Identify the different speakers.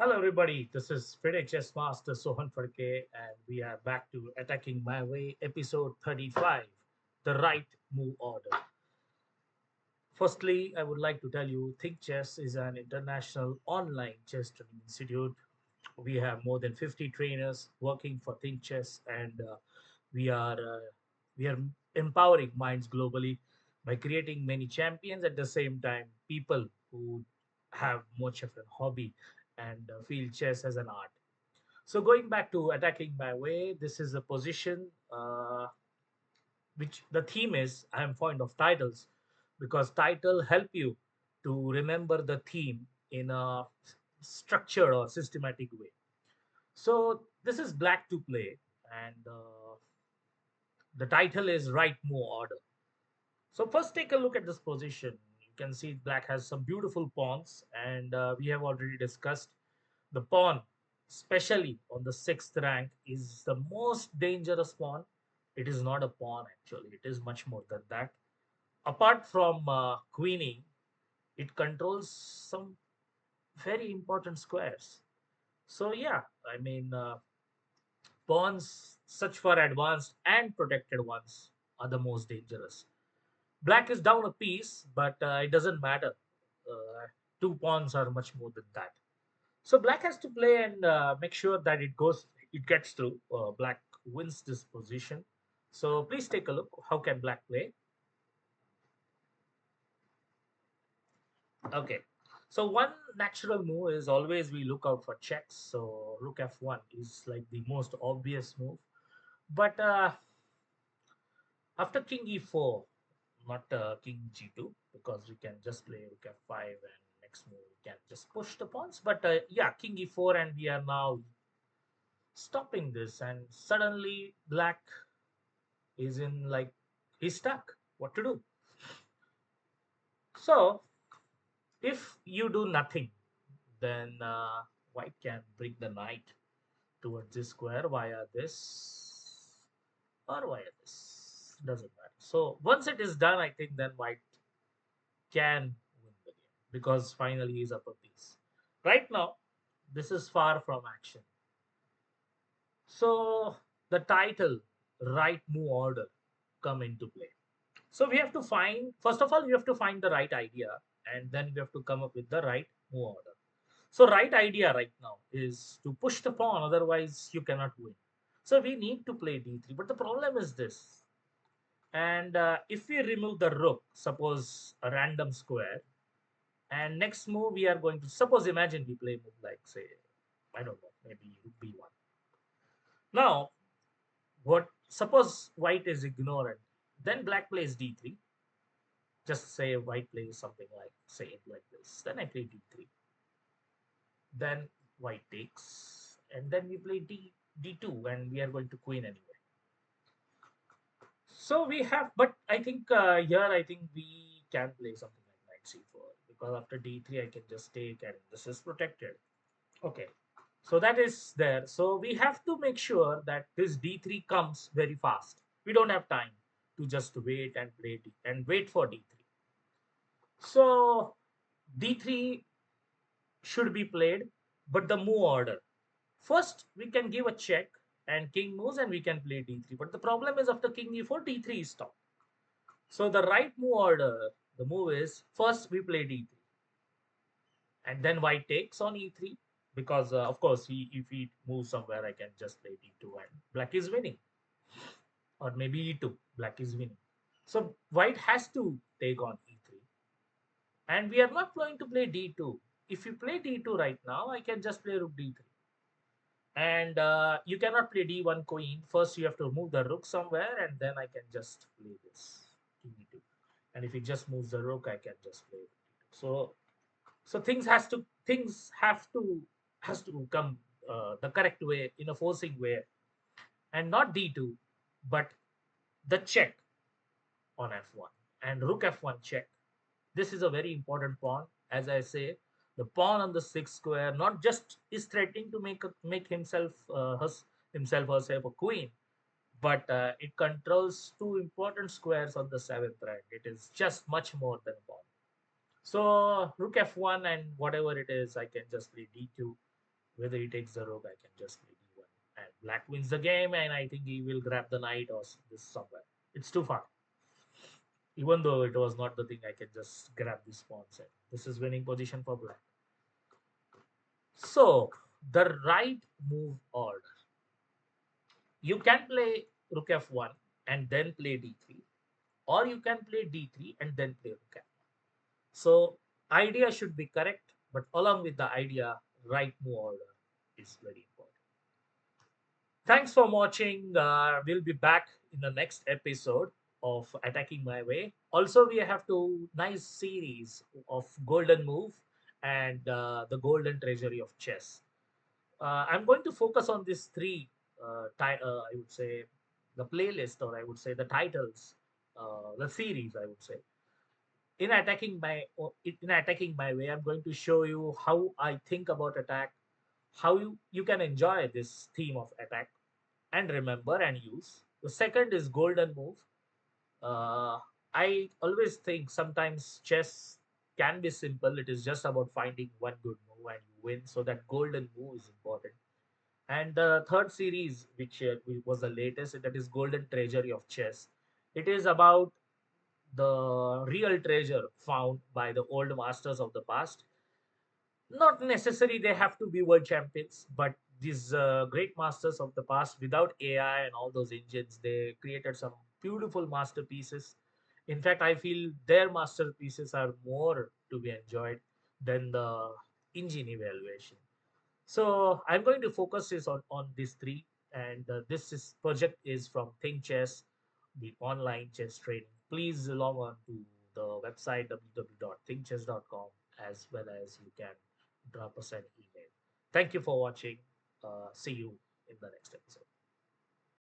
Speaker 1: Hello, everybody. This is Fide Chess Master Sohan Phadke, and we are back to Attacking My Way, episode 35, The Right Move Order. Firstly, I would like to tell you Think Chess is an international online chess training institute. We have more than 50 trainers working for Think Chess, and we are we are empowering minds globally by creating many champions at the same time, people who have much of a hobby and feel chess as an art. So going back to attacking my way, this is a position which the theme is I am fond of titles because title help you to remember the theme in a structured or systematic way. So this is black to play, and the title is right move order. So first take a look at this position. You can see black has some beautiful pawns, and we have already discussed the pawn, especially on the sixth rank, is the most dangerous pawn. It is not a pawn actually; it is much more than that. Apart from queening, it controls some very important squares. So yeah, I mean pawns such for advanced and protected ones are the most dangerous. Black is down a piece, but it doesn't matter. Two pawns are much more than that. So black has to play and make sure that it gets through. Black wins this position. So please take a look. How can black play? Okay. So one natural move is always we look out for checks. So rook f1 is like the most obvious move. But after king e4, not king g2, because we can just play rook f5 and next move we can just push the pawns. But yeah, king e4 and we are now stopping this, and suddenly black is in like he's stuck. What to do? So if you do nothing, then white can bring the knight towards this square via this or via this. Doesn't matter. So once it is done, I think then white can win the game because finally he's up a piece. Right now, this is far from action. So the title right move order come into play. So we have to find, first of all, we have to find the right idea, and then we have to come up with the right move order. So right idea right now is to push the pawn, otherwise you cannot win. So we need to play d3, but the problem is this. And if we remove the rook, suppose a random square, and next move we are going to, suppose imagine we play move like say, I don't know, maybe rook b1. Now, what suppose white is ignorant, then black plays d3. Just say white plays something like say like this. Then I play d3. Then white takes, and then we play d2, and we are going to queen anyway. So we have, but I think here I think we can play something like knight c4 because after d3 I can just take, and this is protected. Okay, so that is there. So we have to make sure that this d3 comes very fast. We don't have time to just wait and play and wait for d3. So d3 should be played, but the move order. First, we can give a check and king moves and we can play d3. But the problem is after king e4, d3 is stopped. So the right move order, the move is first we play d3 and then white takes on e3 because of course if he moves somewhere I can just play d2 and black is winning, or maybe e2, black is winning. So white has to take on e3, and we are not going to play d2. If you play d2 right now, I can just play rook d3. And you cannot play d1 queen. First, you have to move the rook somewhere, and then I can just play this king e2. And if he just moves the rook, I can just play rook d2. So things has to come the correct way in a forcing way, and not d2, but the check on f1 and rook f1 check. This is a very important pawn. As I say, the pawn on the sixth square not just is threatening to make himself herself a queen, but it controls two important squares on the seventh rank. It is just much more than a pawn. So rook f1 and whatever it is, I can just play d2. Whether he takes the rook, I can just play d1. And black wins the game, and I think he will grab the knight or this somewhere. It's too far. Even though it was not the thing, I can just grab this pawn set. This is winning position for black. So, the right move order. You can play rook f1 and then play d3, or you can play d3 and then play rook f1. So, idea should be correct, but along with the idea, right move order is very important. Thanks for watching. We'll be back in the next episode of Attacking My Way. Also, we have two nice series of Golden Move and the Golden Treasury of Chess. I'm going to focus on these three, I would say, the playlist, or I would say the titles, the series, I would say. In attacking my way, I'm going to show you how I think about attack, how you can enjoy this theme of attack and remember and use. The second is golden move. Uh, I always think sometimes chess can be simple. It is just about finding one good move and you win. So that golden move is important. And the third series, which was the latest, that is Golden Treasury of Chess. It is about the real treasure found by the old masters of the past. Not necessary they have to be world champions, but these great masters of the past, without AI and all those engines, they created some beautiful masterpieces. In fact, I feel their masterpieces are more to be enjoyed than the engine evaluation. So I'm going to focus is on these three, and this is project is from Think Chess, the online chess training. Please log on to the website www.thinkchess.com, as well as you can drop us an email. Thank you for watching. See you in the next episode.